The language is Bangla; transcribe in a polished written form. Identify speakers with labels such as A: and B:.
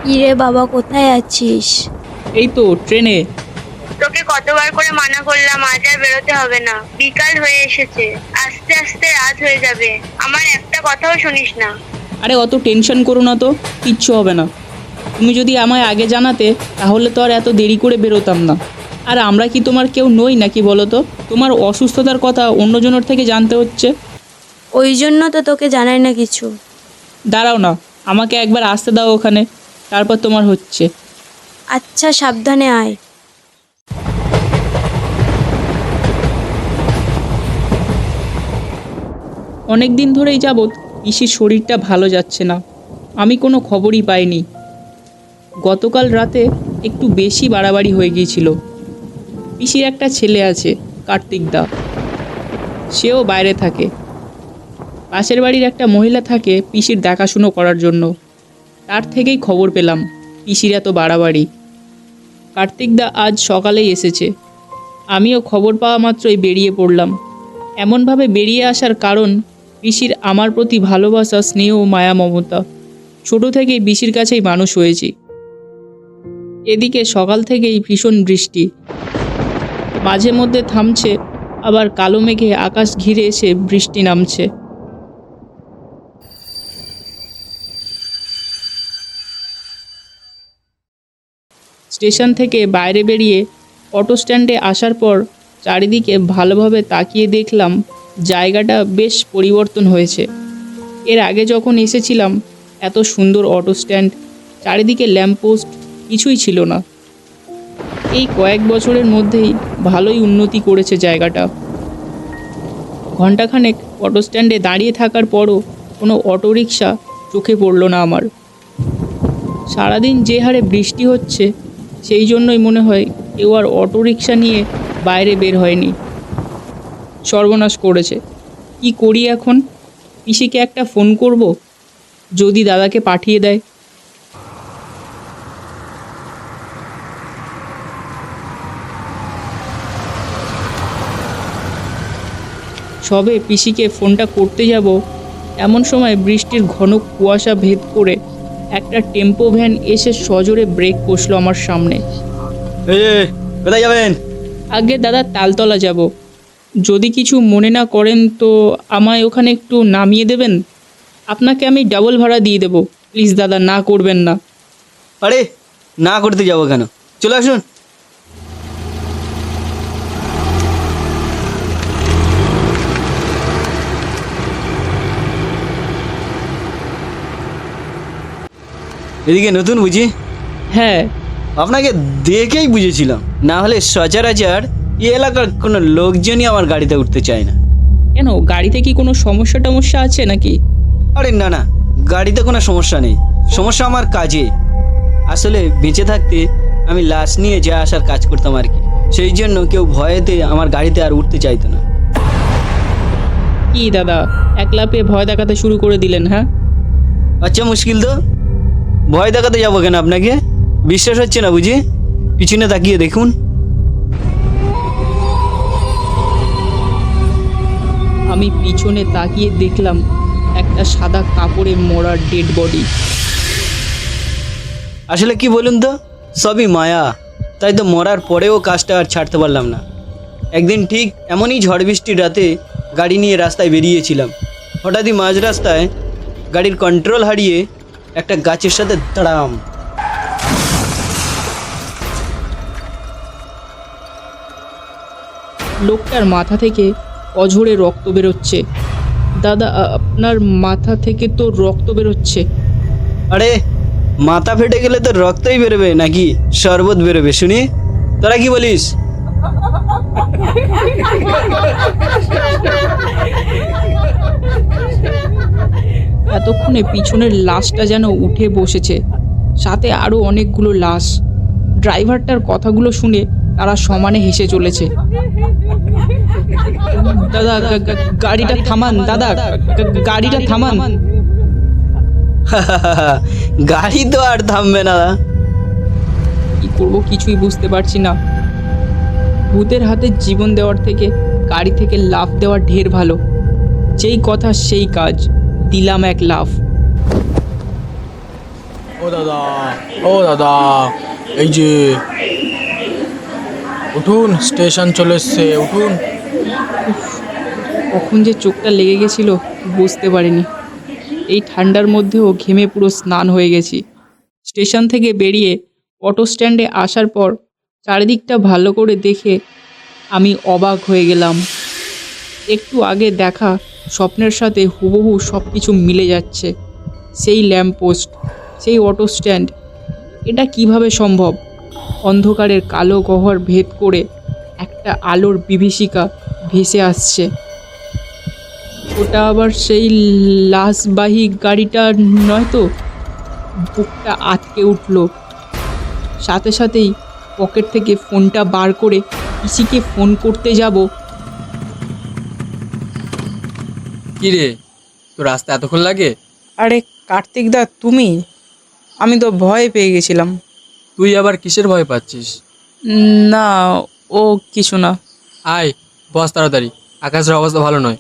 A: কিরে বাবা, কোথায় আছিস?
B: এই তো ট্রেনে।
C: তোকে কতবার করে মানা করলাম, আজ আর বেরোতে হবে না। বিকাল হয়ে এসেছে, আস্তে আস্তে রাত হয়ে যাবে। আমার একটা কথাও শুনিস না।
B: আরে অত টেনশন করো না তো, কিচ্ছু হবে না। তুমি যদি আমায় আগে জানাতে তাহলে তো আর এত দেরি করে বেরোতাম না। আর আমরা কি তোমার কেউ নই নাকি বলো তো? তোমার অসুস্থতার কথা অন্যজনের থেকে জানতে হচ্ছে।
A: ওই জন্য তো তোকে জানাই না কিছু।
B: দাঁড়াও না, আমাকে একবার আসতে দাও ওখানে, তারপর তোমার হচ্ছে।
A: আচ্ছা, সাবধানে আয়।
B: অনেক দিন ধরেই যাবৎ পিসির শরীরটা ভালো যাচ্ছে না, আমি কোনো খবরই পাইনি। গতকাল রাতে একটু বেশি বাড়াবাড়ি হয়ে গিয়েছিল। পিসির একটা ছেলে আছে, কার্তিক দা, সেও বাইরে থাকে। পাশের বাড়ির একটা মহিলা থাকে পিসির দেখাশুনো করার জন্য। তার থেকেই খবর পেলাম পিসির এত বাড়াবাড়ি। কার্তিক দা আজ সকালেই এসেছে, আমিও খবর পাওয়া মাত্রই বেরিয়ে পড়লাম। এমনভাবে বেরিয়ে আসার কারণ পিসির আমার প্রতি ভালোবাসা, স্নেহ ও মায়া মমতা। ছোট থেকেই পিসির কাছেই মানুষ হয়েছি। এদিকে সকাল থেকেই ভীষণ বৃষ্টি, মাঝে মধ্যে থামছে, আবার কালো মেঘে আকাশ ঘিরে এসে বৃষ্টি নামছে। স্টেশন থেকে বাইরে বেরিয়ে অটো স্ট্যান্ডে আসার পর চারিদিকে ভালোভাবে তাকিয়ে দেখলাম জায়গাটা বেশ পরিবর্তন হয়েছে। এর আগে যখন এসেছিলাম এত সুন্দর অটো স্ট্যান্ড, চারিদিকে ল্যাম্পপোস্ট কিছুই ছিল না। এই কয়েক বছরের মধ্যেই ভালোই উন্নতি করেছে জায়গাটা। ঘণ্টাখানেক অটো স্ট্যান্ডে দাঁড়িয়ে থাকার পরও কোনো অটোরিকশা চোখে পড়ল না আমার। সারাদিন যে হারে বৃষ্টি হচ্ছে সেই জন্যই মনে হয় কেউ আর অটোরিকশা নিয়ে বাইরে বের হয়নি। সর্বনাশ করেছে। কি করি এখন? পিসিকে একটা ফোন করব, যদি দাদাকে পাঠিয়ে দেয়। সবে পিসিকে ফোনটা করতে যাব, এমন সময় বৃষ্টির ঘন কুয়াশা ভেদ করে একটা টেম্পো ভ্যান এসে সজোরে ব্রেক কষলো আমার সামনে।
D: কোথায় যাবেন?
B: আগে দাদা তালতলা যাব, যদি কিছু মনে না করেন তো আমায় ওখানে একটু নামিয়ে দেবেন। আপনাকে আমি ডাবল ভাড়া দিয়ে দেবো, প্লিজ দাদা, না করবেন না।
D: আরে না করতে যাবো কেন, চলে আসুন। এদিকে নতুন বুঝি?
B: হ্যাঁ,
D: আপনাকে দেখেই বুঝেছিলাম, না হলে সচরাচর এই এলাকার কোনো লোকজনই আমার গাড়িতে উঠতে চায় না।
B: কেন, গাড়িতে কি কোনো সমস্যা টমস্যা আছে নাকি?
D: আরে না না, গাড়িতে কোনো সমস্যা নেই, সমস্যা আমার কাজে। আসলে বেঁচে থাকতে আমি লাশ নিয়ে যা আসার কাজ করতাম আর কি, সেই জন্য কেউ ভয়েতে আমার গাড়িতে আর উঠতে চাইতো না।
B: কি দাদা, একলা পেয়ে ভয় দেখাতে শুরু করে দিলেন? হ্যাঁ,
D: আচ্ছা মুশকিল তো, ভয় দেখাতে যাবো কেন আপনাকে? বিশ্বাস হচ্ছে না বুঝি? পিছনে তাকিয়ে দেখুন।
B: আমি পিছনে তাকিয়ে দেখলাম একটা সাদা কাপড়ে মোড়া ডেড বডি।
D: আসলে কি বলুন তো, সবই মায়া। তাই তো মরার পরেও কাজটা আর ছাড়তে পারলাম না। একদিন ঠিক এমনই ঝড় বৃষ্টির রাতে গাড়ি নিয়ে রাস্তায় বেরিয়েছিলাম। হঠাৎই মাঝ রাস্তায় গাড়ির কন্ট্রোল হারিয়ে একটা গাছের সাথে দাঁড়াম।
B: লোকটার মাথা থেকে অঝরে রক্ত বেরোচ্ছে। দাদা, আপনার মাথা থেকে তো রক্ত বেরোচ্ছে।
D: আরে মাথা ফেটে গেলে তো রক্তই বেরোবে নাকি শরবত বেরোবে শুনি? তোরা কি বলিস?
B: এতক্ষণে পিছনের লাশটা যেন উঠে বসেছে, সাথে আরও অনেকগুলো লাশ। ড্রাইভারটার কথাগুলো শুনে তারা সমানে হেসে চলেছে। দাদা, গাড়িটা থামান দাদা, গাড়িটা থামান।
D: গাড়ি তো আর থামবে না।
B: কি করবো কিছুই বুঝতে পারছি না। ভূতের হাতে জীবন দেওয়ার থেকে গাড়ি থেকে লাফ দেওয়া ঢের ভালো। যেই কথা সেই কাজ, দিলাম এক লাফ।
E: ও দাদা, ও দাদা, এই যে উঠুন, স্টেশন চলে এসছে, উঠুন।
B: কখন যে চোখটা লেগে গেছিল বুঝতে পারিনি। এই ঠান্ডার মধ্যেও ঘেমে পুরো স্নান হয়ে গেছি। স্টেশন থেকে বেরিয়ে অটো স্ট্যান্ডে আসার পর চারিদিকটা ভালো করে দেখে আমি অবাক হয়ে গেলাম। একটু আগে দেখা স্বপ্নের সাথে হুবহু সব কিছু মিলে যাচ্ছে। সেই ল্যাম্পপোস্ট, সেই অটো স্ট্যান্ড, এটা কিভাবে সম্ভব? অন্ধকারের কালো গহ্বর ভেদ করে একটা আলোর বিভীষিকা ভেসে আসছে। ওটা আবার সেই লাশবাহী গাড়িটা নয় তো? বুকটা আটকে উঠল। সাথে সাথেই পকেট থেকে ফোনটা বার করে পিসিকে ফোন করতে যাব।
F: কি রে, তোর রাস্তা এতক্ষণ লাগে?
B: আরে কার্তিক দা, তুমি? আমি তো ভয় পেয়ে গেছিলাম।
F: তুই আবার কিসের ভয় পাচ্ছিস?
B: না, ও কিছু না।
F: আয়, বস তাড়াতাড়ি, আকাশের অবস্থা ভালো নয়।